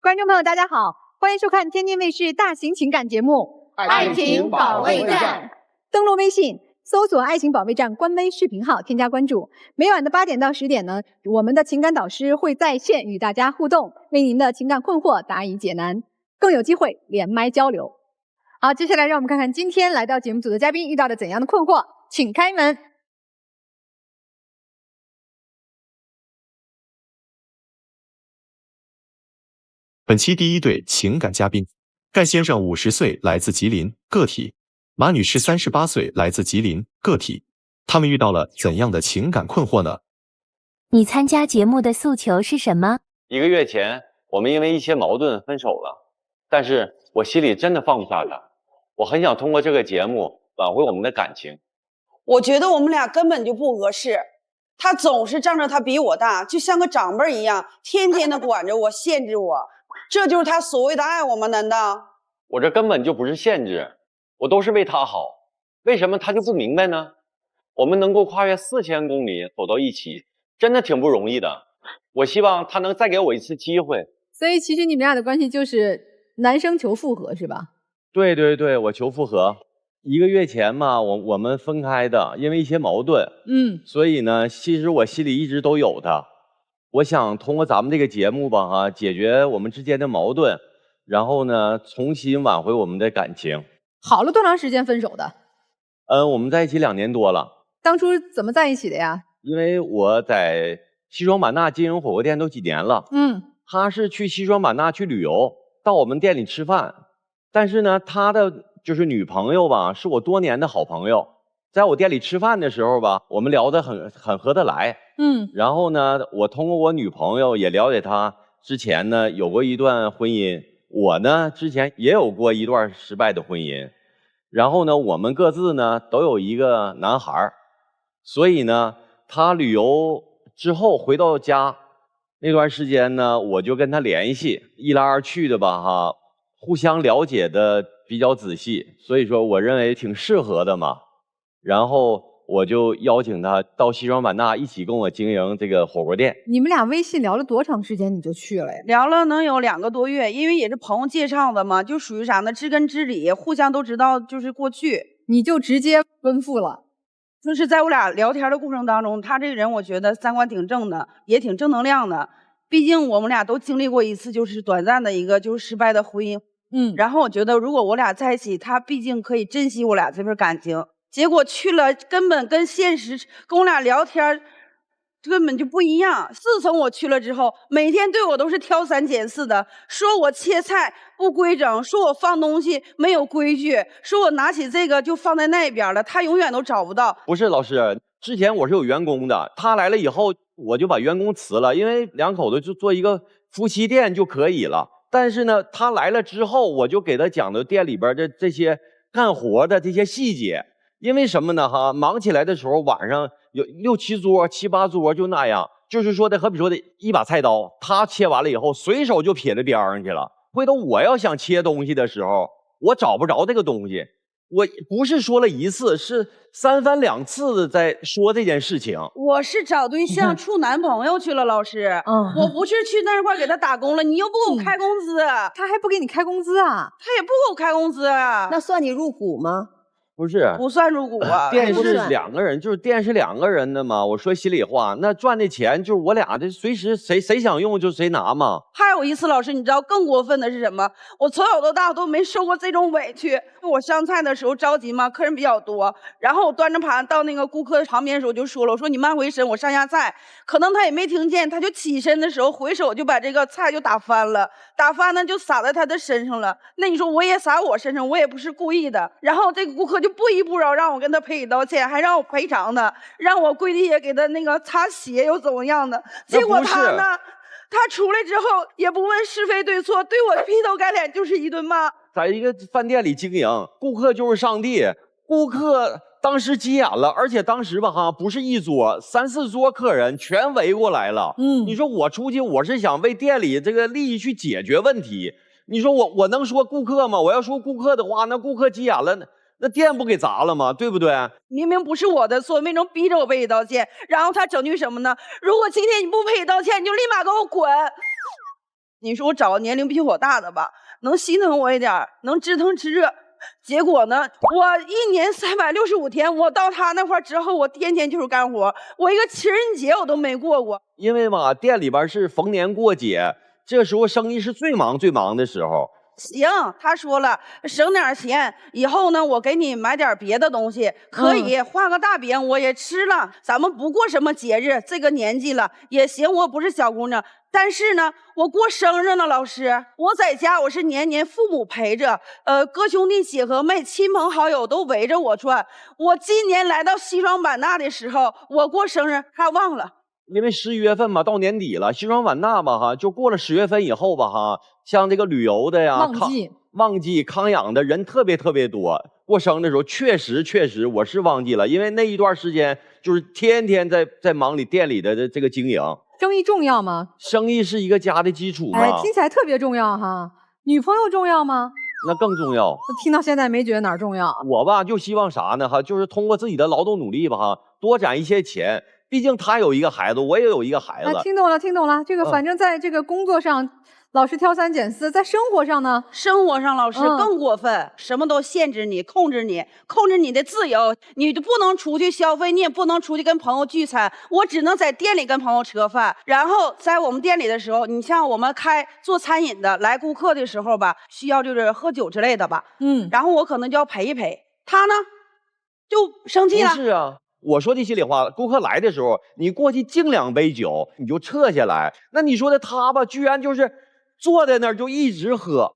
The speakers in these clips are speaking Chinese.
观众朋友，大家好，欢迎收看天津卫视大型情感节目《爱情保卫战》。登录微信，搜索“爱情保卫战”官微视频号，添加关注。每晚的8点到10点呢，我们的情感导师会在线与大家互动，为您的情感困惑答疑解难，更有机会连麦交流。好，接下来让我们看看今天来到节目组的嘉宾遇到了怎样的困惑，请开门。本期第一对情感嘉宾，盖先生50岁，来自吉林，个体；马女士38岁，来自吉林，个体。他们遇到了怎样的情感困惑呢？你参加节目的诉求是什么？1个月前，我们因为一些矛盾分手了，但是我心里真的放不下他，我很想通过这个节目挽回我们的感情。我觉得我们俩根本就不合适，他总是仗着他比我大，就像个长辈一样，天天的管着我，限制我。这就是他所谓的爱我吗？难道？我这根本就不是限制，我都是为他好，为什么他就不明白呢？我们能够跨越4000公里走到一起，真的挺不容易的。我希望他能再给我一次机会。所以其实你们俩的关系就是男生求复合是吧？对对对，我求复合。1个月前嘛，我们分开的，因为一些矛盾。所以呢，其实我心里一直都有他。我想通过咱们这个节目吧，解决我们之间的矛盾，然后呢，重新挽回我们的感情。好了多长时间分手的？我们在一起2年多了。当初怎么在一起的呀？因为我在西双版纳经营火锅店都几年了。他是去西双版纳去旅游，到我们店里吃饭。但是呢，他的就是女朋友吧，是我多年的好朋友。在我店里吃饭的时候吧，我们聊得很合得来。然后呢，我通过我女朋友也了解她之前呢有过一段婚姻，我呢之前也有过一段失败的婚姻。然后呢，我们各自呢都有一个男孩，所以呢，他旅游之后回到家那段时间呢，我就跟他联系，一来二去的吧，互相了解的比较仔细，所以说我认为挺适合的嘛。然后我就邀请他到西双版纳一起跟我经营这个火锅店。你们俩微信聊了多长时间你就去了呀？聊了能有2个多月，因为也是朋友介绍的嘛，就属于啥呢？知根知底，互相都知道就是过去。你就直接奔赴了？就是在我俩聊天的过程当中，他这个人我觉得三观挺正的，也挺正能量的。毕竟我们俩都经历过一次就是短暂的一个就是失败的婚姻。然后我觉得如果我俩在一起，他毕竟可以珍惜我俩这份感情。结果去了，根本跟现实跟我俩聊天根本就不一样。自从我去了之后，每天对我都是挑三拣四的，说我切菜不规整，说我放东西没有规矩，说我拿起这个就放在那边了，他永远都找不到。不是老师，之前我是有员工的，他来了以后我就把员工辞了，因为2口子就做一个夫妻店就可以了。但是呢，他来了之后，我就给他讲的店里边的这些干活的这些细节。因为什么呢？忙起来的时候，晚上有6、7桌、7、8桌就那样，就是说的，好比说的一把菜刀，他切完了以后，随手就撇在边上去了。回头我要想切东西的时候，我找不着这个东西。我不是说了1次，是3番2次的在说这件事情。我是找对象处男朋友去了，老师。我不是去那块给他打工了，你又不给我开工资，他还不给你开工资啊？他也不给我开工资啊？那算你入股吗？不是，不算入股啊。店是2个人，就是店是2个人的嘛。我说心里话，那赚的钱就是我俩的，随时谁想用就谁拿嘛。还有一次，老师，你知道更过分的是什么？我从小到大都没受过这种委屈。我上菜的时候着急嘛，客人比较多，然后我端着盘到那个顾客旁边的时候就说了，我说你慢回身，我上下菜。可能他也没听见，他就起身的时候回手就把这个菜就打翻了，打翻呢就洒在他的身上了。那你说我也洒我身上，我也不是故意的。然后这个顾客就不依不饶，让我跟他赔礼道歉，还让我赔偿呢，让我跪地下给他那个擦鞋又怎么样的。结果他呢，他出来之后也不问是非对错，对我劈头盖脸就是一顿骂。在一个饭店里经营，顾客就是上帝，顾客当时急眼了，而且当时吧不是1桌，3、4桌客人全围过来了。你说我出去，我是想为店里这个利益去解决问题。你说我能说顾客吗？我要说顾客的话，那顾客急眼了，那店不给砸了吗？对不对？明明不是我的错，为什么逼着我赔礼道歉？然后他整句什么呢？如果今天你不赔礼道歉，你就立马给我滚。你说我找个年龄比我大的吧，能心疼我一点，能知疼知热。结果呢，我1年365天，我到他那块儿之后，我天天就是干活，我一个情人节我都没过过。因为嘛，店里边是逢年过节，这时候生意是最忙的时候。行，他说了，省点钱，以后呢，我给你买点别的东西，可以画个大饼，我也吃了。咱们不过什么节日，这个年纪了也行，我不是小姑娘。但是呢，我过生日呢，老师，我在家我是年年父母陪着，哥兄弟姐和妹、亲朋好友都围着我转。我今年来到西双版纳的时候，我过生日还忘了。因为11月份嘛，到年底了，西双版纳吧哈，就过了10月份以后吧哈，像这个旅游的呀，旺季康养的人特别多。过生日的时候，确实我是忘记了，因为那一段时间就是天天在忙店里的这个经营。生意重要吗？生意是一个家的基础嘛。哎，听起来特别重要哈。女朋友重要吗？那更重要。听到现在没觉得哪儿重要。我吧就希望啥呢哈，就是通过自己的劳动努力吧哈，多攒一些钱。毕竟他有一个孩子，我也有一个孩子。听懂了。这个反正在这个工作上，老是挑三拣四，在生活上呢？生活上老师更过分，什么都限制你，控制你的自由，你就不能出去消费，你也不能出去跟朋友聚餐，我只能在店里跟朋友吃个饭。然后在我们店里的时候，你像我们做餐饮的，来顾客的时候吧，需要就是喝酒之类的吧，然后我可能就要陪一陪他呢，就生气了。不是啊。我说句心里话，顾客来的时候，你过去敬2杯酒，你就撤下来。那你说的他吧，居然就是坐在那儿就一直喝，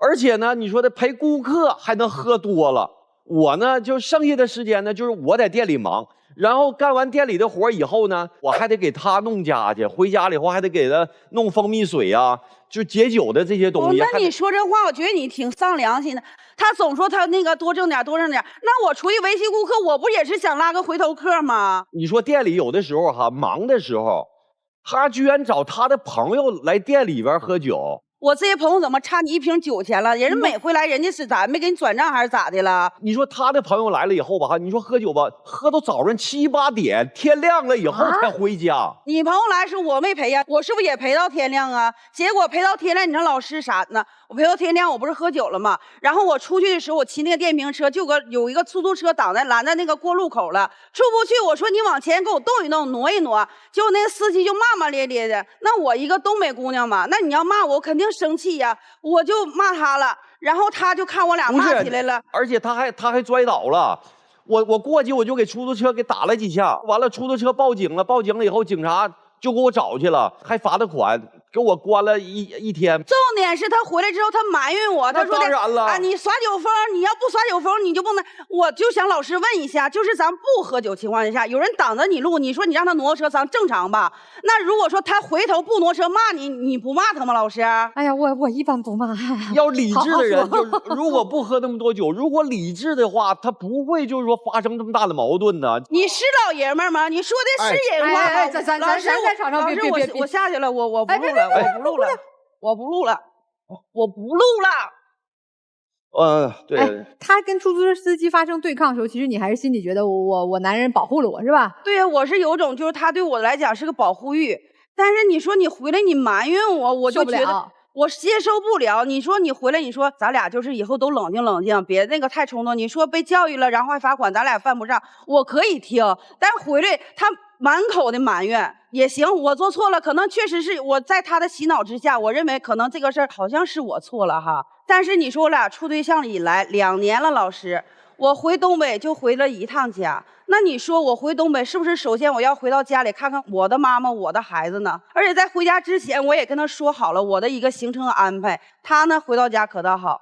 而且呢，你说的陪顾客还能喝多了。我呢，就剩下的时间呢，就是我在店里忙，然后干完店里的活以后呢，我还得给他弄家去，回家了以后还得给他弄蜂蜜水啊，就解酒的这些东西。那你说这话，我觉得你挺丧良心的。他总说他那个多挣点，那我出去维系顾客，我不也是想拉个回头客吗？你说店里有的时候哈，忙的时候，他居然找他的朋友来店里边喝酒。我这些朋友怎么差你1瓶酒钱了？人家每回来，人家是咋没给你转账还是咋的了？你说他的朋友来了以后吧，哈，你说喝酒吧，喝到早上7、8点，天亮了以后才回家。你朋友来时我没陪呀，我是不是也陪到天亮啊？结果陪到天亮，你让老师啥呢？我陪到天亮，我不是喝酒了吗？然后我出去的时候，我骑那个电瓶车，有一个出租车拦在那个过路口了，出不去。我说你往前给我动一动，挪一挪。结果那个司机就骂咧咧的。那我一个东北姑娘嘛，那你要骂我，肯定生气呀，我就骂他了。然后他就看我俩骂起来了，而且他还摔倒了。我过去我就给出租车给打了几下，完了出租车报警了，报警了以后警察就给我找去了，还罚的款。给我关了一天。重点是他回来之后，他埋怨我，他说的当然了啊，你耍酒疯，你要不耍酒疯，你就不能。我就想老师问一下，就是咱不喝酒情况下，有人挡着你路，你说你让他挪车，咱正常吧？那如果说他回头不挪车骂你，你不骂他吗？老师？哎呀，我一般不骂。要理智的人，就如果不喝那么多酒，如果理智的话，他不会就是说发生这么大的矛盾呢。你是老爷们吗？你说的是人话。老师，我下去了，我不录了。我不录了。对。他跟出租车司机发生对抗的时候，其实你还是心里觉得我男人保护了我，是吧？对呀，我是有种就是他对我来讲是个保护欲，但是你说你回来你埋怨我，我就觉得我接受不了。你说你回来，你说咱俩就是以后都冷静，别那个太冲动。你说被教育了，然后还罚款，咱俩犯不上，我可以听，但回来他满口的埋怨也行，我做错了，可能确实是我在他的洗脑之下，我认为可能这个事儿好像是我错了哈。但是你说我俩处对象以来2年了，老师，我回东北就回了一趟家。那你说我回东北是不是首先我要回到家里看看我的妈妈我的孩子呢？而且在回家之前我也跟他说好了我的一个行程安排。他呢回到家可倒好，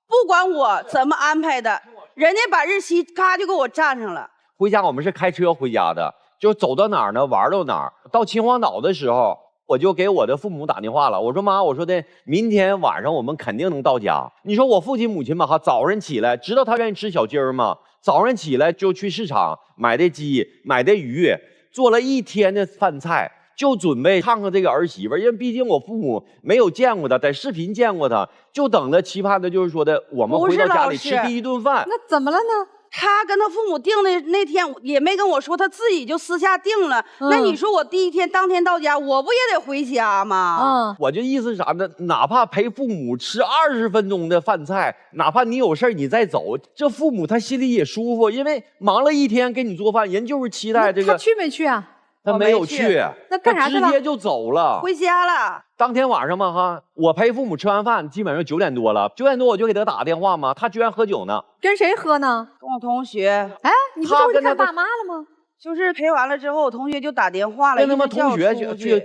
不管我怎么安排的，人家把日期咔就给我占上了。回家我们是开车回家的，就走到哪儿呢玩到哪儿。到秦皇岛的时候，我就给我的父母打电话了，我说妈，我说的明天晚上我们肯定能到家。你说我父亲母亲吧哈，早上起来知道他愿意吃小鸡儿吗？早上起来就去市场买的鸡买的鱼，做了1天的饭菜，就准备看看这个儿媳妇，因为毕竟我父母没有见过她，在视频见过她，就等着期盼的就是说的我们回到家里吃第一顿饭。那怎么了呢？他跟他父母定的那天也没跟我说，他自己就私下定了。那你说我第一天当天到家，我不也得回家吗？我这意思是啥呢？哪怕陪父母吃20分钟的饭菜，哪怕你有事你再走，这父母他心里也舒服，因为忙了一天给你做饭，人就是期待这个。他去没去啊？他没有去，那干啥去了？直接就走了，回家了。当天晚上嘛哈，我陪父母吃完饭，基本上9点多了，9点多我就给他打个电话嘛，他居然喝酒呢。跟谁喝呢？跟我同学。哎，你不是回去看爸妈了吗？就是陪完了之后，我同学就打电话了，跟他们同学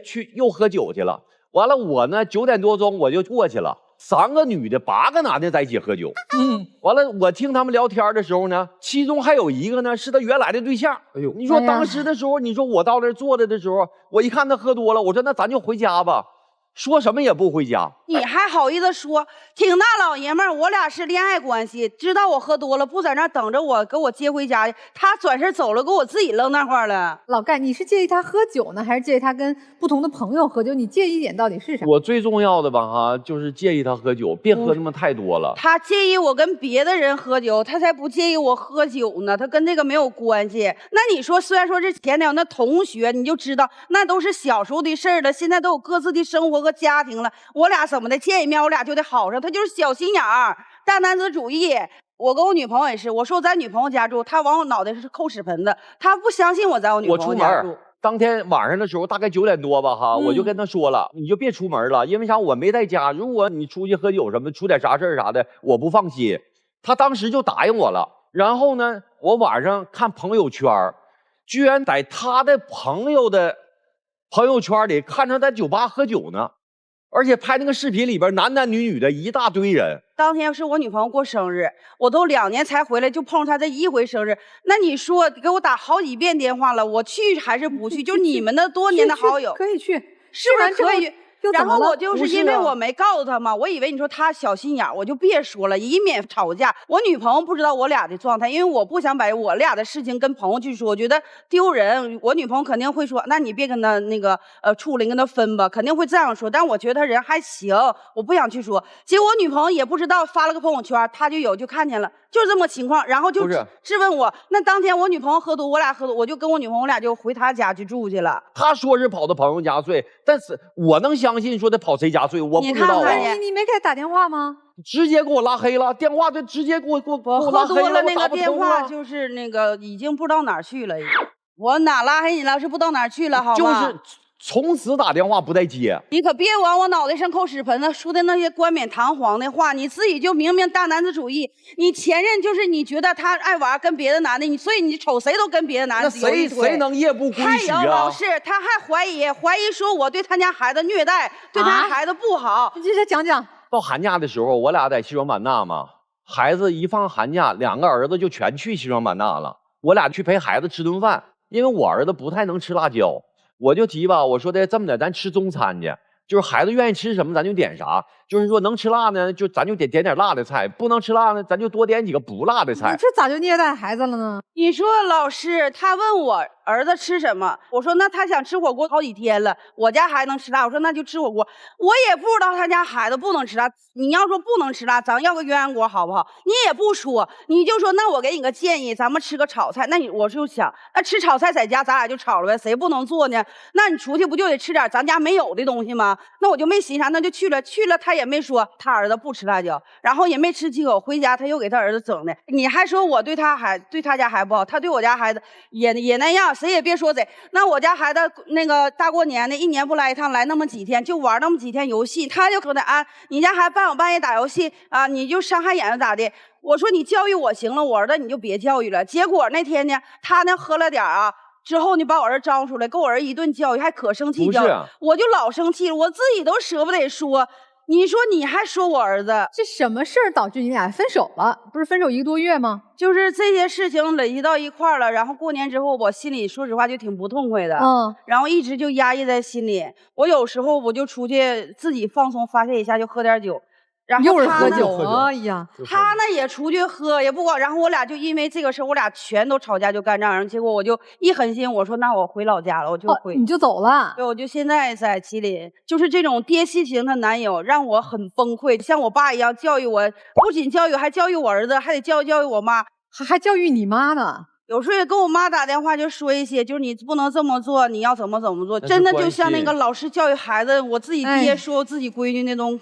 去又喝酒去了。完了，我呢9点多钟我就过去了，3个女的8个男的在一起喝酒。完了，我听他们聊天的时候呢，其中还有一个呢是他原来的对象。哎呦，你说当时的时候，你说我到那儿坐着的时候，我一看他喝多了，我说那咱就回家吧。说什么也不回家，你还好意思说？挺大老爷们儿，我俩是恋爱关系，知道我喝多了，不在那等着我，给我接回家去。他转身走了，给我自己扔那块儿了。老盖，你是介意他喝酒呢，还是介意他跟不同的朋友喝酒？你介意点到底是啥？我最重要的吧哈，就是介意他喝酒，别喝那么太多了。他介意我跟别的人喝酒，他才不介意我喝酒呢。他跟这个没有关系。那你说，虽然说是前两那同学，你就知道那都是小时候的事儿了，现在都有各自的生活和家庭了，我俩怎么的见一面我俩就得好上，他就是小心眼儿，大男子主义。我跟我女朋友也是，我说我在女朋友家住，他往我脑袋上扣屎盆子，他不相信我在我女朋友家住。当天晚上的时候大概9点多吧哈，我就跟他说了，你就别出门了，因为啥？我没在家，如果你出去喝酒什么，出点啥事儿啥的，我不放心。他当时就答应我了。然后呢，我晚上看朋友圈，居然在他的朋友的朋友圈里看着在酒吧喝酒呢。而且拍那个视频里边男男女女的一大堆人。当天是我女朋友过生日，我都2年才回来，就碰上她这一回生日。那你说给我打好几遍电话了，我去还是不去？就你们的多年的好友，可以去，是不是可以？然后我就是因为我没告诉他嘛，我以为你说他小心眼，我就别说了，以免吵架。我女朋友不知道我俩的状态，因为我不想把我俩的事情跟朋友去说，我觉得丢人。我女朋友肯定会说，那你别跟他那个处了，跟他分吧，肯定会这样说。但我觉得他人还行，我不想去说。结果我女朋友也不知道，发了个朋友圈，他就看见了，就是这么情况，然后就质问我。那当天我女朋友喝多，我俩喝多，我就跟我女朋友俩就回他家去住去了。他说是跑到朋友家睡，但是我能相信说他跑谁家睡？我不知道啊。你没给他打电话吗？直接给我拉黑了，电话就直接给我喝多了那个电话就是那个已经不知道哪儿去了。我哪拉黑你了？是不知道哪儿去了，好吗？就是从此打电话不带接。你可别往我脑袋上扣屎盆子，说的那些冠冕堂皇的话，你自己就明明大男子主义。你前任就是你觉得他爱玩跟别的男的，所以你瞅谁都跟别的男的有一腿。谁能夜不归宿啊？还有老师，他还怀疑说我对他家孩子虐待，对他孩子不好。你这讲讲。到寒假的时候，我俩在西双版纳嘛，孩子一放寒假，2个儿子就全去西双版纳了。我俩去陪孩子吃顿饭，因为我儿子不太能吃辣椒。我就提吧，我说的这么的，咱吃中餐去，就是孩子愿意吃什么咱就点啥，就是说能吃辣呢，咱就点点辣的菜，不能吃辣呢，咱就多点几个不辣的菜。你这咋就虐待孩子了呢？你说老师，他问我儿子吃什么，我说那他想吃火锅好几天了，我家孩子能吃辣，我说那就吃火锅。我也不知道他家孩子不能吃辣，你要说不能吃辣，咱要个鸳鸯锅好不好？你也不说，你就说那我给你个建议，咱们吃个炒菜。那我就想，那吃炒菜在家咱俩就炒了呗，谁不能做呢？那你出去不就得吃点咱家没有的东西吗？那我就没寻啥，那就去了他也没说他儿子不吃辣椒，然后也没吃几口，回家他又给他儿子整的。你还说我对他家孩子不好，他对我家孩子也那样，谁也别说谁。那我家孩子那个大过年的，1年不来一趟，来那么几天，就玩那么几天游戏，他就可能啊，你家孩子半夜打游戏啊，你就伤害眼睛咋的？我说你教育我行了，我儿子你就别教育了。结果那天呢，他呢喝了点啊。之后你把我儿子招出来，给我儿子一顿教育，还可生气教育，我就老生气了，我自己都舍不得说。你说你还说我儿子，这什么事儿导致你俩分手了？不是分手1个多月吗？就是这些事情累积到一块儿了，然后过年之后，我心里说实话就挺不痛快的，然后一直就压抑在心里。我有时候我就出去自己放松发泄一下，就喝点酒。然后又是喝酒，哎呀，他呢也出去喝，也不管。然后我俩就因为这个事，我俩全都吵架，就干仗。然后结果我就一狠心，我说那我回老家了，我就回。你就走了？对，我就现在在吉林。就是这种爹系型的男友让我很崩溃，像我爸一样教育我，不仅教育，还教育我儿子，还得教育我妈。还教育你妈呢。有时候也跟我妈打电话就说一些，就是你不能这么做，你要怎么做，真的就像那个老师教育孩子，我自己爹说我自己闺女那种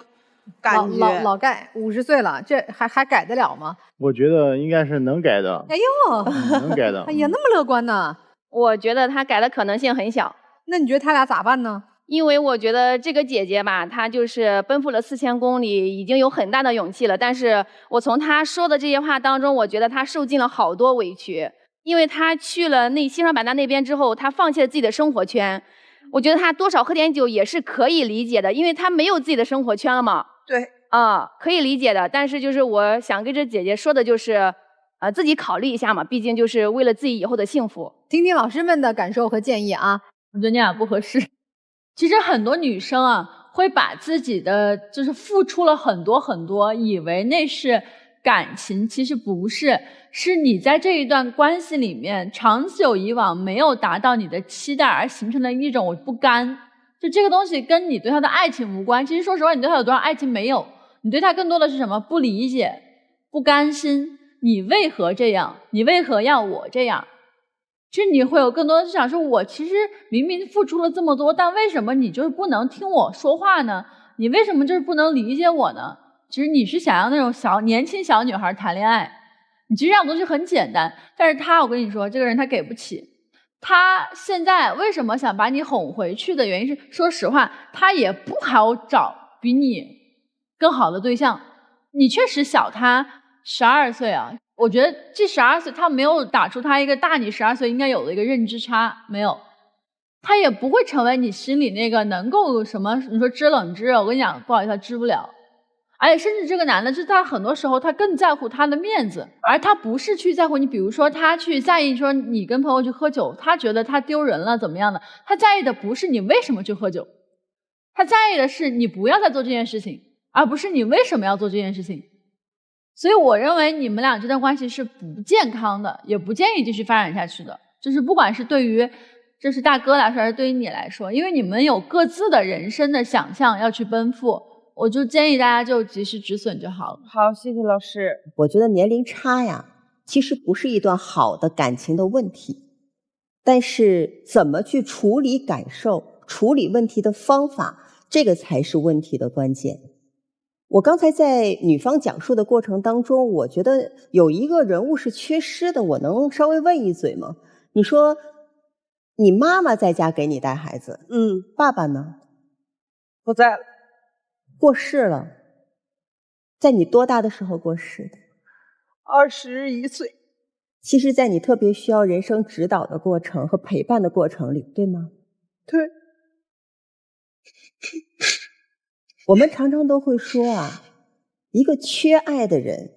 感觉。老盖50岁了，这还改得了吗？我觉得应该是能改的。哎呦，能改的。哎呀，那么乐观呢？我觉得他改的可能性很小。那你觉得他俩咋办呢？因为我觉得这个姐姐吧，她就是奔赴了4000公里，已经有很大的勇气了。但是我从她说的这些话当中，我觉得她受尽了好多委屈。因为她去了西双版纳那边之后，她放弃了自己的生活圈。我觉得她多少喝点酒也是可以理解的，因为她没有自己的生活圈了嘛。对。可以理解的。但是就是我想跟这姐姐说的就是，自己考虑一下嘛，毕竟就是为了自己以后的幸福。听听老师们的感受和建议啊。我觉得你俩不合适。其实很多女生啊，会把自己的就是付出了很多很多，以为那是感情，其实不是，是你在这一段关系里面长久以往没有达到你的期待而形成的一种我不甘。就这个东西跟你对他的爱情无关，其实说实话，你对他有多少爱情没有，你对他更多的是什么？不理解、不甘心。你为何这样？你为何要我这样？其实你会有更多的想说，我其实明明付出了这么多，但为什么你就是不能听我说话呢？你为什么就是不能理解我呢？其实你是想要那种年轻小女孩谈恋爱，你其实这样东西很简单，但是我跟你说，这个人他给不起。他现在为什么想把你哄回去的原因是，说实话，他也不好找比你更好的对象。你确实小他12岁啊。我觉得这12岁他没有打出他一个大你12岁应该有的一个认知差，没有，他也不会成为你心里那个能够什么你说知冷知热，我跟你讲不好意思，他知不了。而且甚至这个男的是他很多时候他更在乎他的面子，而他不是去在乎你，比如说他去在意说你跟朋友去喝酒，他觉得他丢人了怎么样的，他在意的不是你为什么去喝酒，他在意的是你不要再做这件事情，而不是你为什么要做这件事情。所以我认为你们俩这段关系是不健康的，也不建议继续发展下去的。就是不管是对于这是大哥来说，还是对于你来说，因为你们有各自的人生的想象要去奔赴，我就建议大家就及时止损就好了。好，谢谢老师。我觉得年龄差呀，其实不是一段好的感情的问题，但是怎么去处理感受、处理问题的方法，这个才是问题的关键。我刚才在女方讲述的过程当中，我觉得有一个人物是缺失的，我能稍微问一嘴吗？你说你妈妈在家给你带孩子，爸爸呢？不在了，过世了。在你多大的时候过世的？21岁。其实在你特别需要人生指导的过程和陪伴的过程里，对吗？对。我们常常都会说啊，一个缺爱的人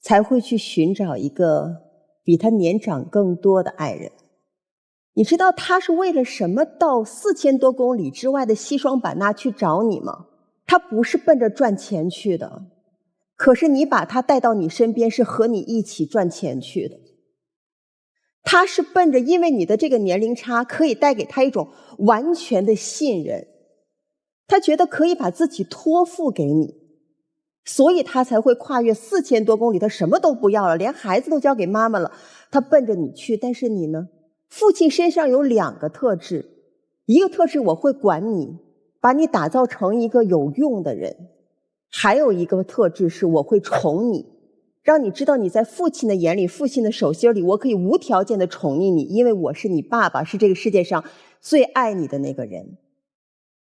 才会去寻找一个比他年长更多的爱人。你知道他是为了什么到4000多公里之外的西双版纳去找你吗？他不是奔着赚钱去的，可是你把他带到你身边是和你一起赚钱去的。他是奔着因为你的这个年龄差可以带给他一种完全的信任，他觉得可以把自己托付给你，所以他才会跨越4000多公里，他什么都不要了，连孩子都交给妈妈了，他奔着你去。但是你呢？父亲身上有2个特质，一个特质我会管你，把你打造成一个有用的人，还有一个特质是我会宠你，让你知道你在父亲的眼里，父亲的手心里，我可以无条件的宠溺你，因为我是你爸爸，是这个世界上最爱你的那个人。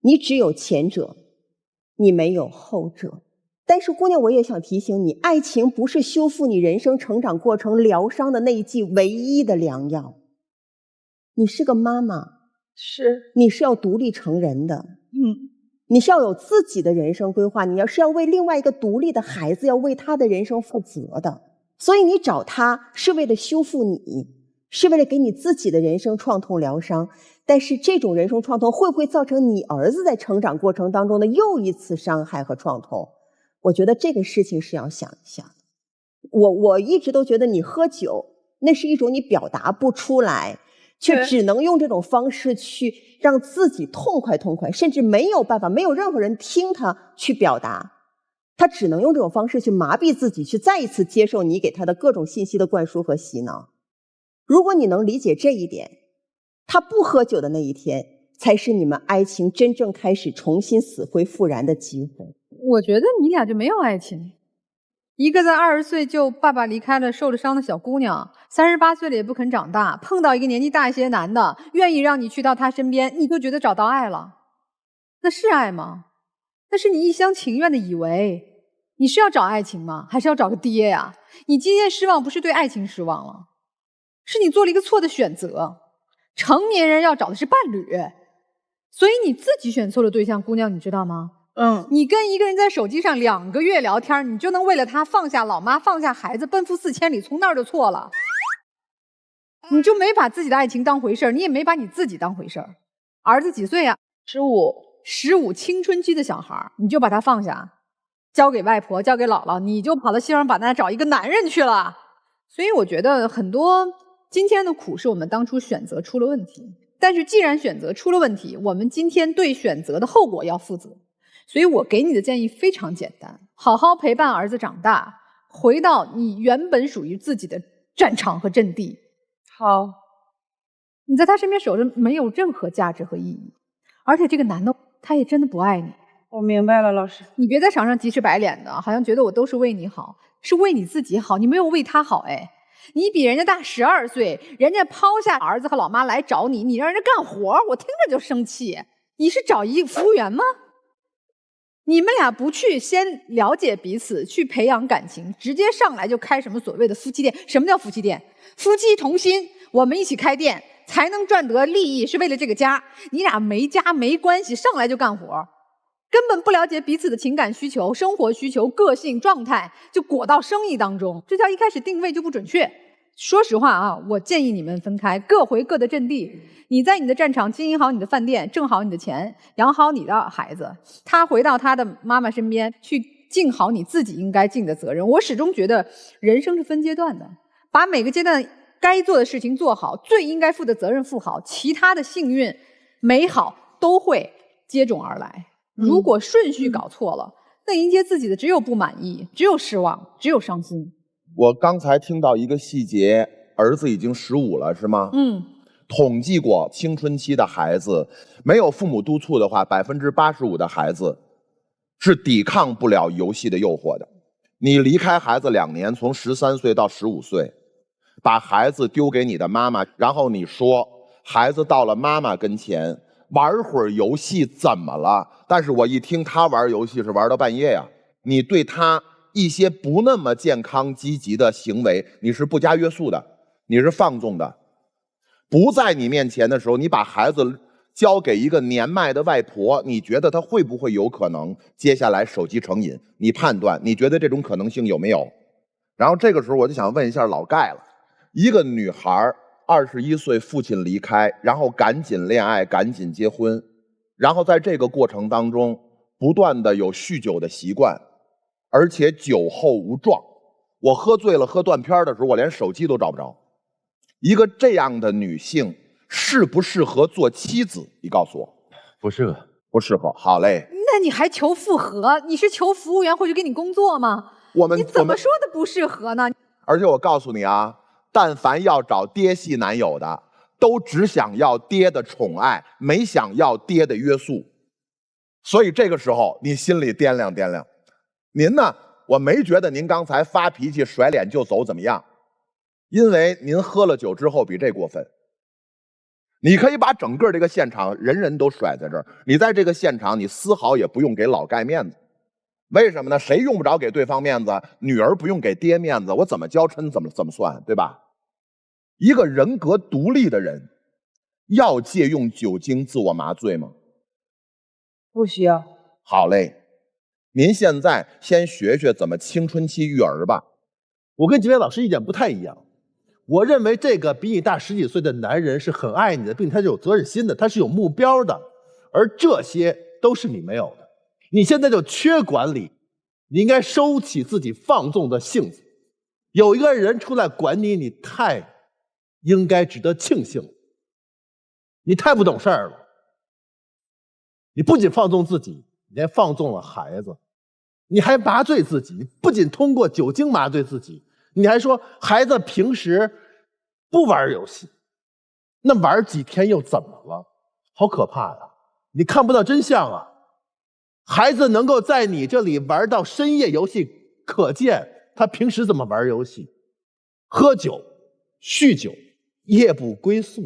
你只有前者，你没有后者。但是姑娘，我也想提醒你，爱情不是修复你人生成长过程疗伤的那一剂唯一的良药。你是个妈妈，你是要独立成人的，你是要有自己的人生规划，你是要为另外一个独立的孩子，要为他的人生负责的。所以你找他是为了修复你，是为了给你自己的人生创痛疗伤。但是这种人生创痛会不会造成你儿子在成长过程当中的又一次伤害和创痛？我觉得这个事情是要想一下的。我一直都觉得你喝酒那是一种你表达不出来，却只能用这种方式去让自己痛快痛快，甚至没有办法，没有任何人听他去表达。他只能用这种方式去麻痹自己，去再一次接受你给他的各种信息的灌输和洗脑。如果你能理解这一点，他不喝酒的那一天，才是你们爱情真正开始重新死灰复燃的机会。我觉得你俩就没有爱情。一个在20岁就爸爸离开了受了伤的小姑娘，38岁了也不肯长大，碰到一个年纪大一些的男的，愿意让你去到他身边，你就觉得找到爱了。那是爱吗？那是你一厢情愿的以为。你是要找爱情吗？还是要找个爹呀？你今天失望不是对爱情失望了，是你做了一个错的选择。成年人要找的是伴侣，所以你自己选错了对象，姑娘，你知道吗？你跟一个人在手机上2个月聊天，你就能为了他放下老妈，放下孩子，奔赴4千里，从那儿就错了。你就没把自己的爱情当回事儿，你也没把你自己当回事儿。儿子几岁啊？15，青春期的小孩，你就把他放下，交给外婆，交给姥姥，你就跑到西双版纳找一个男人去了。所以我觉得很多今天的苦是我们当初选择出了问题，但是既然选择出了问题，我们今天对选择的后果要负责。所以我给你的建议非常简单，好好陪伴儿子长大，回到你原本属于自己的战场和阵地。好，你在他身边守着没有任何价值和意义，而且这个男的他也真的不爱你。我明白了，老师。你别在场上急赤白脸的，好像觉得我都是为你好，是为你自己好，你没有为他好。哎，你比人家大12岁，人家抛下儿子和老妈来找你，你让人家干活，我听着就生气。你是找一个服务员吗？你们俩不去先了解彼此，去培养感情，直接上来就开什么所谓的夫妻店。什么叫夫妻店？夫妻同心，我们一起开店才能赚得利益，是为了这个家。你俩没家没关系，上来就干活，根本不了解彼此的情感需求、生活需求、个性状态，就裹到生意当中，这叫一开始定位就不准确。说实话啊，我建议你们分开，各回各的阵地。你在你的战场经营好你的饭店，挣好你的钱，养好你的孩子，他回到他的妈妈身边去尽好你自己应该尽的责任。我始终觉得人生是分阶段的，把每个阶段该做的事情做好，最应该负的责任负好，其他的幸运美好都会接踵而来。如果顺序搞错了，那迎接自己的只有不满意，只有失望，只有伤心。我刚才听到一个细节，儿子已经15了，是吗？统计过青春期的孩子，没有父母督促的话，85%的孩子是抵抗不了游戏的诱惑的。你离开孩子2年，从13岁到15岁，把孩子丢给你的妈妈，然后你说孩子到了妈妈跟前玩会儿游戏怎么了？但是我一听他玩游戏是玩到半夜呀，你对他一些不那么健康积极的行为，你是不加约束的，你是放纵的。不在你面前的时候，你把孩子交给一个年迈的外婆，你觉得他会不会有可能接下来手机成瘾？你判断，你觉得这种可能性有没有？然后这个时候我就想问一下老盖了，一个女孩21岁父亲离开，然后赶紧恋爱，赶紧结婚，然后在这个过程当中不断的有酗酒的习惯，而且酒后无状。我喝醉了喝断片的时候，我连手机都找不着。一个这样的女性适不适合做妻子？你告诉我。不适合，不适合。好嘞。那你还求复合？你是求服务员回去给你工作吗？你怎么说的不适合呢？而且我告诉你啊，但凡要找爹系男友的，都只想要爹的宠爱，没想要爹的约束。所以这个时候你心里掂量掂量。您呢，我没觉得您刚才发脾气甩脸就走怎么样，因为您喝了酒之后比这过分。你可以把整个这个现场人人都甩在这儿，你在这个现场你丝毫也不用给老盖面子。为什么呢？谁用不着给对方面子？女儿不用给爹面子，我怎么娇嗔怎么算，对吧？一个人格独立的人要借用酒精自我麻醉吗？不需要。好嘞，您现在先学学怎么青春期育儿吧。我跟几位老师意见不太一样，我认为这个比你大10几岁的男人是很爱你的，并且他是有责任心的，他是有目标的，而这些都是你没有的。你现在就缺管理，你应该收起自己放纵的性子。有一个人出来管你，你太应该值得庆幸。你太不懂事儿了，你不仅放纵自己，你还放纵了孩子。你还麻醉自己，不仅通过酒精麻醉自己，你还说孩子平时不玩游戏，那玩几天又怎么了？好可怕呀！你看不到真相啊！孩子能够在你这里玩到深夜游戏，可见他平时怎么玩游戏，喝酒、酗酒、夜不归宿，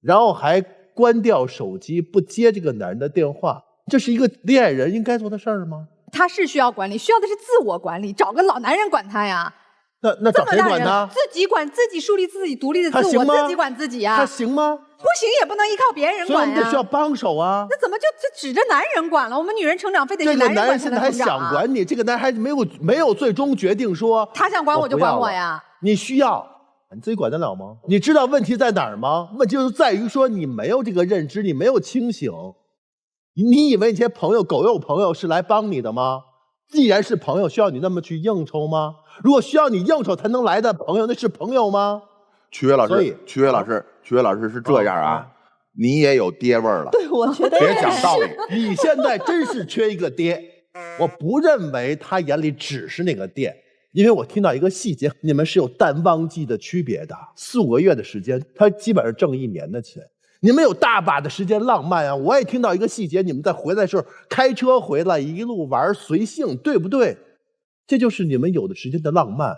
然后还关掉手机，不接这个男人的电话，这是一个恋爱人应该做的事儿吗？他是需要管理，需要的是自我管理，找个老男人管他呀。那找谁管他？自己管自己，树立自己独立的自我，自己管自己呀。他行吗？不行，也不能依靠别人管呀。所以我们得需要帮手啊。那怎么就指着男人管了？我们女人成长非得是男人男现在还想管你，这个男人还没有最终决定说他想管我就管我呀。你需要，你自己管得了吗？你知道问题在哪儿吗？问题就在于说你没有这个认知，你没有清醒。你以为你这些朋友狗肉朋友是来帮你的吗？既然是朋友，需要你那么去应酬吗？如果需要你应酬才能来的朋友，那是朋友吗？曲跃老师，曲跃老师是这样啊，你也有爹味儿了。对，我觉得别讲道理。你现在真是缺一个爹。我不认为他眼里只是那个爹，因为我听到一个细节，你们是有淡旺季的区别的。4、5个月的时间，他基本上挣1年的钱。你们有大把的时间浪漫啊！我也听到一个细节，你们在回来的时候开车回来，一路玩随性，对不对？这就是你们有的时间的浪漫。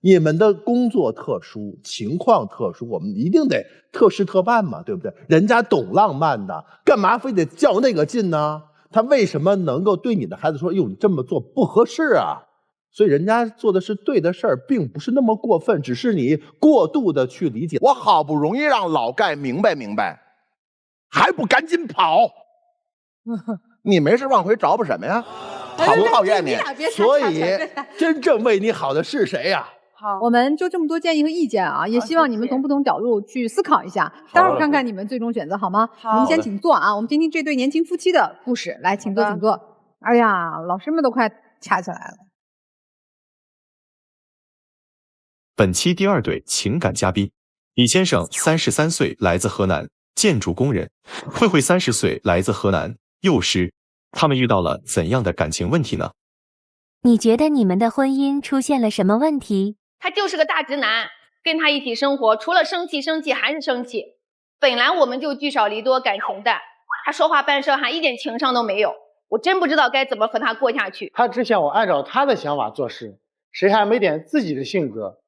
你们的工作特殊，情况特殊，我们一定得特事特办嘛，对不对？人家懂浪漫的，干嘛非得较那个劲呢？他为什么能够对你的孩子说：“哟，你这么做不合适啊？”所以人家做的是对的事儿，并不是那么过分，只是你过度的去理解。我好不容易让老盖明白，还不赶紧跑？你没事往回找补什么呀？讨不讨厌你？所以真正为你好的是谁呀？好，我们就这么多建议和意见啊，也希望你们从不同角度去思考一下，待会儿看看你们最终选择好吗？您先请坐啊，我们听听这对年轻夫妻的故事。来，请坐，请坐。哎呀，老师们都快掐起来了。本期第2对情感嘉宾，李先生33岁，来自河南，建筑工人；慧慧30岁，来自河南，幼师。他们遇到了怎样的感情问题呢？你觉得你们的婚姻出现了什么问题？他就是个大直男，跟他一起生活，除了生气还是生气。本来我们就聚少离多，感情淡，他说话办事还一点情商都没有，我真不知道该怎么和他过下去。他只想我按照他的想法做事，谁还没点自己的性格？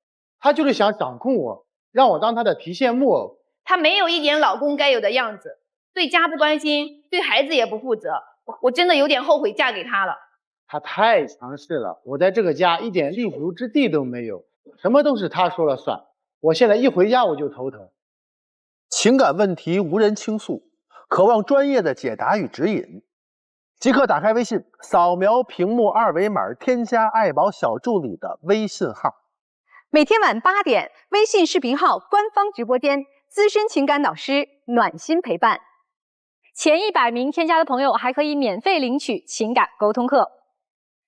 他就是想掌控我，让我当他的提线木偶。他没有一点老公该有的样子，对家不关心，对孩子也不负责，我真的有点后悔嫁给他了。他太强势了，我在这个家一点立足之地都没有，什么都是他说了算。我现在一回家我就头疼。情感问题无人倾诉，渴望专业的解答与指引，即刻打开微信，扫描屏幕2维码，添加爱宝小助理的微信号。每天晚8点，微信视频号官方直播间，资深情感导师暖心陪伴。前100名添加的朋友还可以免费领取情感沟通课。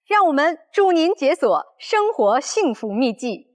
让我们助您解锁生活幸福秘籍。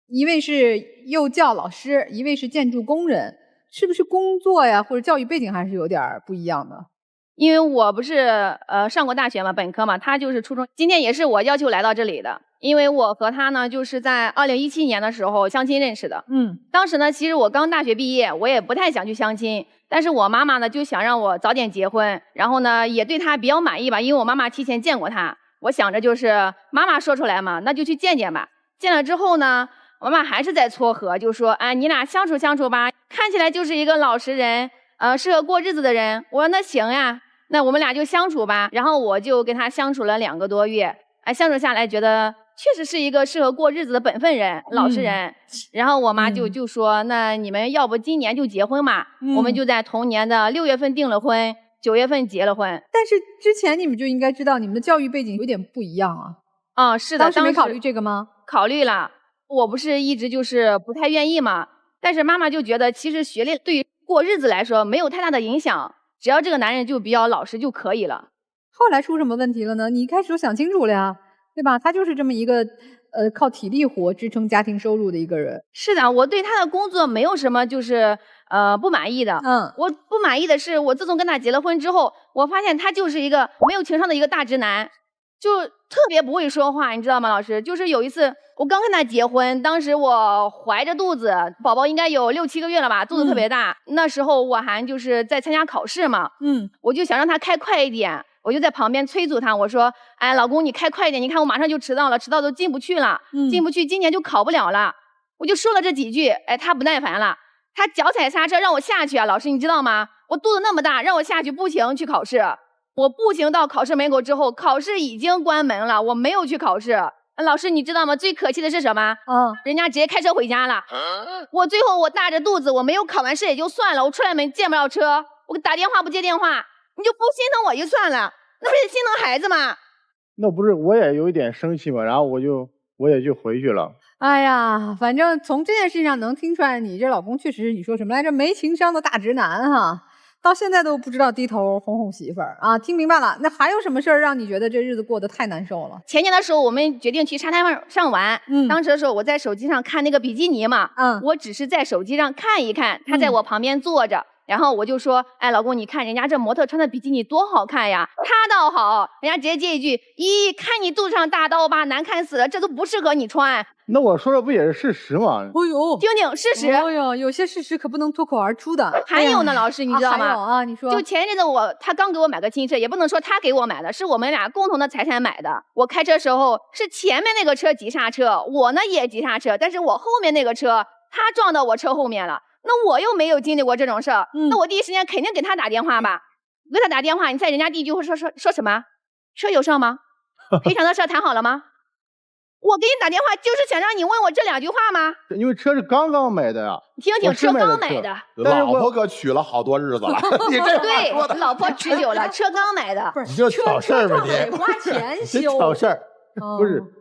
一位是幼教老师，一位是建筑工人，是不是工作呀或者教育背景还是有点不一样的？因为我不是上过大学嘛，本科嘛，他就是初中。今天也是我要求来到这里的，因为我和他呢就是在2017年的时候相亲认识的。当时呢其实我刚大学毕业，我也不太想去相亲，但是我妈妈呢就想让我早点结婚，然后呢也对他比较满意吧，因为我妈妈提前见过他。我想着就是妈妈说出来嘛，那就去见见吧。见了之后呢，我妈妈还是在撮合，就说哎，你俩相处相处吧，看起来就是一个老实人，适合过日子的人。我说那行呀，那我们俩就相处吧。然后我就跟他相处了2个多月，相处下来觉得确实是一个适合过日子的本分人，老实人。然后我妈就说那你们要不今年就结婚嘛。我们就在同年的6月份订了婚，9月份结了婚。但是之前你们就应该知道你们的教育背景有点不一样啊。是的，当时没考虑这个吗？考虑了，我不是一直就是不太愿意嘛。但是妈妈就觉得其实学历对于过日子来说没有太大的影响，只要这个男人就比较老实就可以了。后来出什么问题了呢？你一开始就想清楚了呀，对吧？他就是这么一个靠体力活支撑家庭收入的一个人。是的，我对他的工作没有什么就是不满意的。我不满意的是我自从跟他结了婚之后，我发现他就是一个没有情商的一个大直男。就特别不会说话，你知道吗？老师，就是有一次我刚跟他结婚，当时我怀着肚子，宝宝应该有6、7个月了吧，肚子特别大。那时候我还就是在参加考试嘛，我就想让他开快一点，我就在旁边催促他，我说：“哎，老公，你开快一点，你看我马上就迟到了，迟到都进不去了，进不去，今年就考不了了。”我就说了这几句，哎，他不耐烦了，他脚踩刹车让我下去啊，老师你知道吗？我肚子那么大，让我下去步行去考试。我步行到考试门口之后，考试已经关门了，我没有去考试。老师，你知道吗？最可气的是什么？人家直接开车回家了。我最后我大着肚子，我没有考完试也就算了，我出来门见不着车，我打电话不接电话，你就不心疼我就算了，那不是心疼孩子吗？那不是我也有一点生气嘛，然后我也就回去了。哎呀，反正从这件事上能听出来，你这老公确实你说什么来着，没情商的大直男哈。到现在都不知道低头哄哄媳妇儿啊，听明白了。那还有什么事儿让你觉得这日子过得太难受了？前年的时候，我们决定去沙滩上玩。当时的时候我在手机上看那个比基尼嘛，我只是在手机上看一看，他在我旁边坐着，然后我就说，哎，老公，你看人家这模特穿的比基尼多好看呀。他倒好，人家直接接一句，咦，看你肚子上大刀疤，难看死了，这都不适合你穿。那我说的不也是事实吗？哦呦，听听事实。哦呦，有些事实可不能脱口而出的。还有呢，老师，你知道吗？还有啊，你说。就前一阵子他刚给我买个新车，也不能说他给我买的，是我们俩共同的财产买的。我开车时候是前面那个车急刹车，我呢也急刹车，但是我后面那个车他撞到我车后面了，那我又没有经历过这种事儿，那我第一时间肯定给他打电话吧。给他打电话，你猜人家第一句会说什么？车有事吗？赔偿的事谈好了吗？我给你打电话就是想让你问我这2句话吗？因为车是刚刚买的呀。听听，车刚买的。老婆可娶了好多日子了。你这对，老婆持久了，车刚买的。你就挑事儿吧你。得花钱修。挑事儿。